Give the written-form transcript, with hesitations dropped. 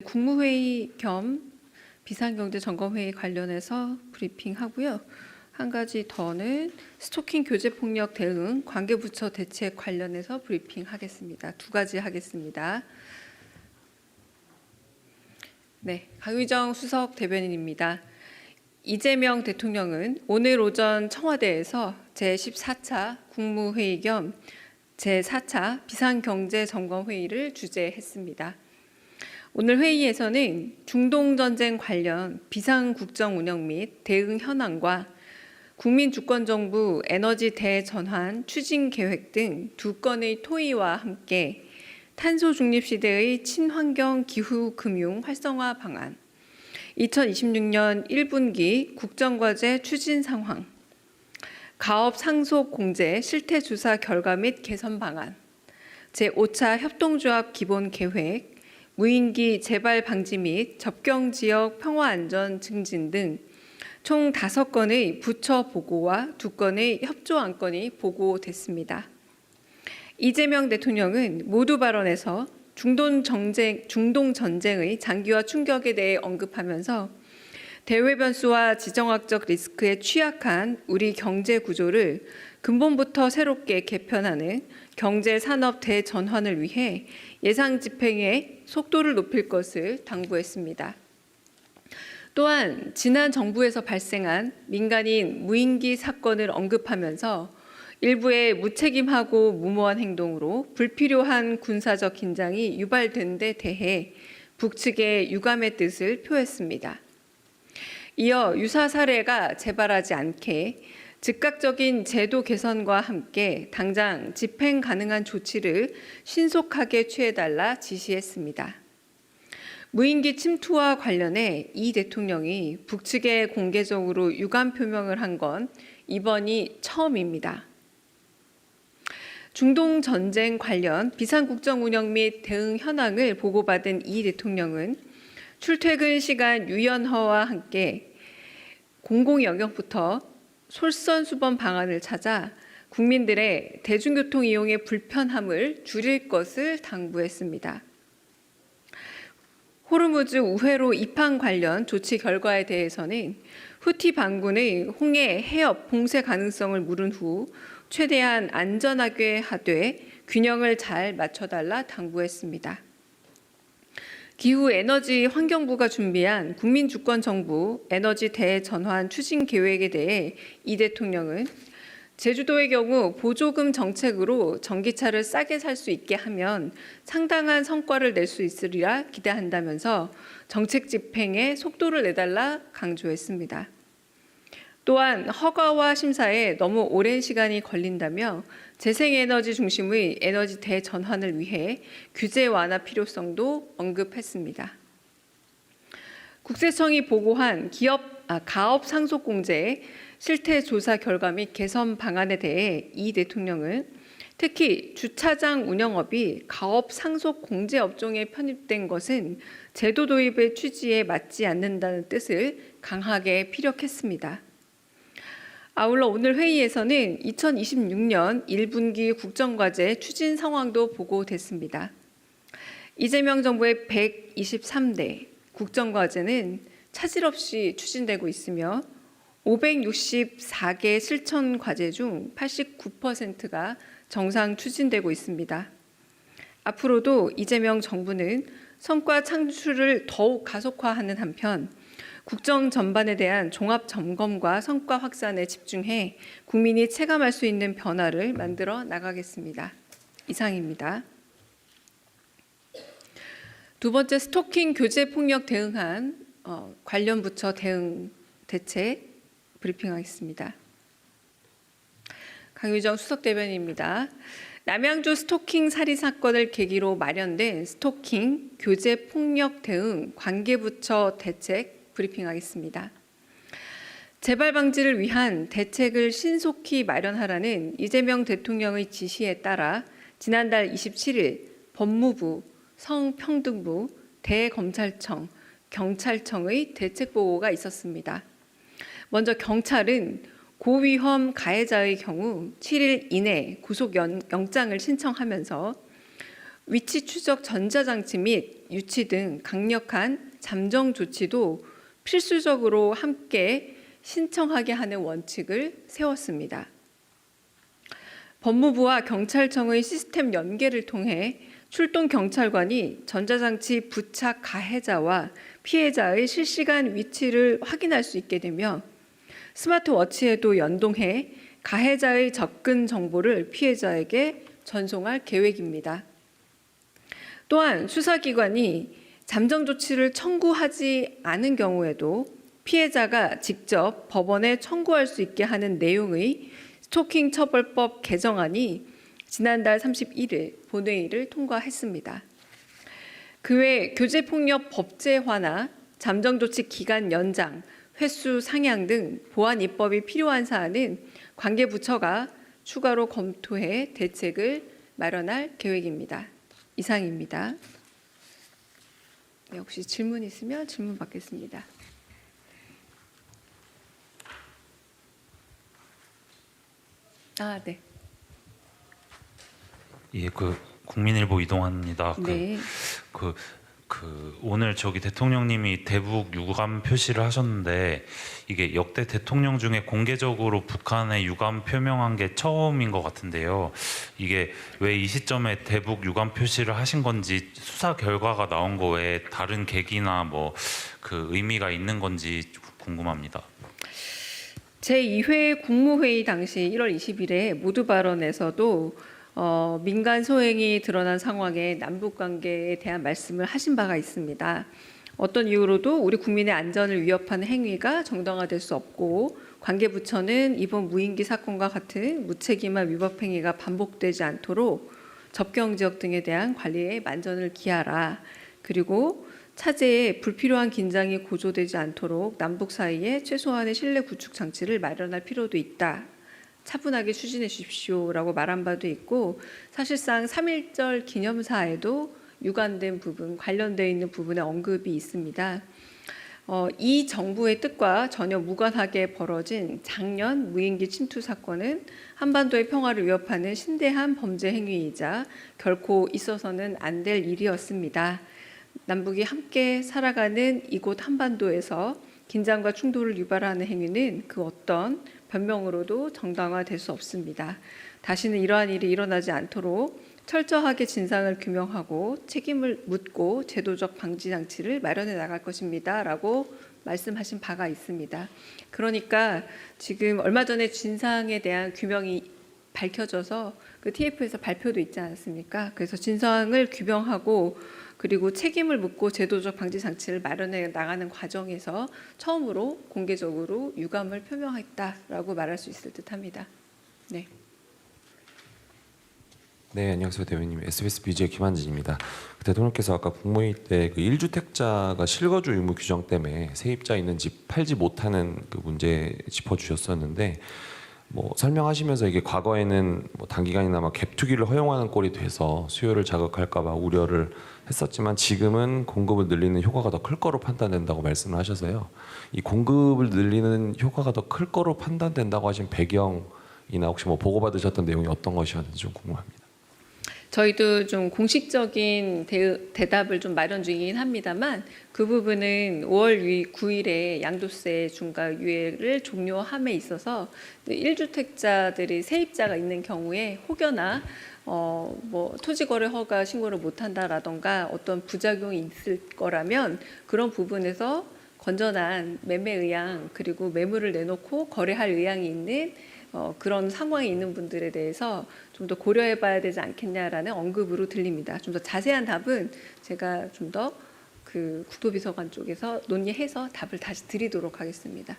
국무회의 겸 비상경제점검회의 관련해서 브리핑하고요. 한 가지 더는 스토킹 교제폭력 대응 관계부처 대책 관련해서 브리핑하겠습니다. 두 가지 하겠습니다. 네, 강의정 수석 대변인입니다. 이재명 대통령은 오늘 오전 청와대에서 제14차 국무회의 겸 제4차 비상경제점검회의를 주재했습니다. 오늘 회의에서는 중동전쟁 관련 비상국정 운영 및 대응 현황과 국민주권정부 에너지 대전환 추진 계획 등 두 건의 토의와 함께 탄소 중립 시대의 친환경 기후 금융 활성화 방안, 2026년 1분기 국정과제 추진 상황, 가업 상속 공제 실태 조사 결과 및 개선 방안, 제5차 협동조합 기본 계획, 무인기 재발 방지 및 접경 지역 평화 안전 증진 등 총 5건의 부처 보고와 2건의 협조 안건이 보고됐습니다. 이재명 대통령은 모두 발언에서 중동 전쟁의 장기화 충격에 대해 언급하면서 대외 변수와 지정학적 리스크에 취약한 우리 경제 구조를 근본부터 새롭게 개편하는 경제 산업 대전환을 위해 예상 집행의 속도를 높일 것을 당부했습니다. 또한 지난 정부에서 발생한 민간인 무인기 사건을 언급하면서 일부의 무책임하고 무모한 행동으로 불필요한 군사적 긴장이 유발된 데 대해 북측에 유감의 뜻을 표했습니다. 이어 유사 사례가 재발하지 않게 즉각적인 제도 개선과 함께 당장 집행 가능한 조치를 신속하게 취해달라 지시했습니다. 무인기 침투와 관련해 이 대통령이 북측에 공개적으로 유감 표명을 한 건 이번이 처음입니다. 중동 전쟁 관련 비상국정 운영 및 대응 현황을 보고받은 이 대통령은 출퇴근 시간 유연화와 함께 공공 영역부터 솔선수범 방안을 찾아 국민들의 대중교통 이용의 불편함을 줄일 것을 당부했습니다. 호르무즈 우회로 입항 관련 조치 결과에 대해서는 후티 반군의 홍해 해협 봉쇄 가능성을 물은 후 최대한 안전하게 하되 균형을 잘 맞춰달라 당부했습니다. 기후 에너지 환경부가 준비한 국민주권정부 에너지 대전환 추진 계획에 대해 이 대통령은 제주도의 경우 보조금 정책으로 전기차를 싸게 살 수 있게 하면 상당한 성과를 낼 수 있으리라 기대한다면서 정책 집행에 속도를 내달라 강조했습니다. 또한 허가와 심사에 너무 오랜 시간이 걸린다며 재생에너지 중심의 에너지 대전환을 위해 규제 완화 필요성도 언급했습니다. 국세청이 보고한 가업 상속 공제의 실태 조사 결과 및 개선 방안에 대해 이 대통령은 특히 주차장 운영업이 가업 상속 공제 업종에 편입된 것은 제도 도입의 취지에 맞지 않는다는 뜻을 강하게 피력했습니다. 아울러 오늘 회의에서는 2026년 1분기 국정과제 추진 상황도 보고됐습니다. 이재명 정부의 123대 국정과제는 차질 없이 추진되고 있으며 564개 실천 과제 중 89%가 정상 추진되고 있습니다. 앞으로도 이재명 정부는 성과 창출을 더욱 가속화하는 한편 국정 전반에 대한 종합 점검과 성과 확산에 집중해 국민이 체감할 수 있는 변화를 만들어 나가겠습니다. 이상입니다. 두 번째, 스토킹 교제 폭력 대응안 관련 부처 대응 대책 브리핑하겠습니다. 강의정 수석 대변인입니다. 남양주 스토킹 살인 사건을 계기로 마련된 스토킹 교제 폭력 대응 관계부처 대책 브리핑하겠습니다. 재발 방지를 위한 대책을 신속히 마련하라는 이재명 대통령의 지시에 따라 지난달 27일 법무부, 성평등부, 대검찰청, 경찰청의 대책 보고가 있었습니다. 먼저 경찰은 고위험 가해자의 경우 7일 이내 구속영장을 신청하면서 위치 추적 전자장치 및 유치 등 강력한 잠정 조치도 필수적으로 함께 신청하게 하는 원칙을 세웠습니다. 법무부와 경찰청의 시스템 연계를 통해 출동 경찰관이 전자장치 부착 가해자와 피해자의 실시간 위치를 확인할 수 있게 되며 스마트워치에도 연동해 가해자의 접근 정보를 피해자에게 전송할 계획입니다. 또한 수사기관이 잠정 조치를 청구하지 않은 경우에도 피해자가 직접 법원에 청구할 수 있게 하는 내용의 스토킹 처벌법 개정안이 지난달 31일 본회의를 통과했습니다. 그 외 교제폭력 법제화나 잠정조치 기간 연장, 횟수 상향 등 보완 입법이 필요한 사안은 관계부처가 추가로 검토해 대책을 마련할 계획입니다. 이상입니다. 네, 혹시 질문 있으면 질문 받겠습니다. 네. 예, 국민일보 이동환입니다. 네. 오늘 대통령님이 대북 유감 표시를 하셨는데 이게 역대 대통령 중에 공개적으로 북한의 유감 표명한 게 처음인 것 같은데요. 이게 왜 이 시점에 대북 유감 표시를 하신 건지, 수사 결과가 나온 거 외에 다른 계기나 의미가 있는 건지 궁금합니다. 제2회 국무회의 당시 1월 20일에 모두 발언에서도 민간 소행이 드러난 상황에 남북관계에 대한 말씀을 하신 바가 있습니다. 어떤 이유로도 우리 국민의 안전을 위협하는 행위가 정당화될 수 없고 관계부처는 이번 무인기 사건과 같은 무책임한 위법 행위가 반복되지 않도록 접경지역 등에 대한 관리에 만전을 기하라. 그리고 차제에 불필요한 긴장이 고조되지 않도록 남북 사이에 최소한의 신뢰 구축 장치를 마련할 필요도 있다. 차분하게 추진해 주십시오라고 말한 바도 있고, 사실상 3.1절 기념사에도 유관된 부분, 관련되어 있는 부분에 언급이 있습니다. 이 정부의 뜻과 전혀 무관하게 벌어진 작년 무인기 침투 사건은 한반도의 평화를 위협하는 심대한 범죄 행위이자 결코 있어서는 안 될 일이었습니다. 남북이 함께 살아가는 이곳 한반도에서 긴장과 충돌을 유발하는 행위는 그 어떤 변명으로도 정당화될 수 없습니다. 다시는 이러한 일이 일어나지 않도록 철저하게 진상을 규명하고 책임을 묻고 제도적 방지 장치를 마련해 나갈 것입니다. 라고 말씀하신 바가 있습니다. 그러니까 지금 얼마 전에 진상에 대한 규명이 밝혀져서 그 TF에서 발표도 있지 않았습니까? 그래서 진상을 규명하고 그리고 책임을 묻고 제도적 방지 장치를 마련해 나가는 과정에서 처음으로 공개적으로 유감을 표명했다라고 말할 수 있을 듯합니다. 네. 네, 안녕하세요, 대변인. SBS BJ 김한진입니다. 대통령께서 아까 국무회의 때 1주택자가 실거주 의무 규정 때문에 세입자 있는 집 팔지 못하는 그 문제 짚어주셨었는데, 설명하시면서 이게 과거에는 단기간이나 갭 투기를 허용하는 꼴이 돼서 수요를 자극할까봐 우려를 했었지만 지금은 공급을 늘리는 효과가 더 클 거로 판단된다고 말씀을 하셔서요. 이 공급을 늘리는 효과가 더 클 거로 판단된다고 하신 배경이나 혹시 보고받으셨던 내용이 어떤 것이었는지 좀 궁금합니다. 저희도 좀 공식적인 대답을 좀 마련 중이긴 합니다만 그 부분은 5월 9일에 양도세 중과 유예를 종료함에 있어서 1주택자들이 세입자가 있는 경우에 혹여나 토지거래 허가 신고를 못한다라던가 어떤 부작용이 있을 거라면 그런 부분에서 건전한 매매 의향 그리고 매물을 내놓고 거래할 의향이 있는 그런 상황에 있는 분들에 대해서 좀 더 고려해 봐야 되지 않겠냐라는 언급으로 들립니다. 좀 더 자세한 답은 제가 좀 더 국토비서관 쪽에서 논의해서 답을 다시 드리도록 하겠습니다.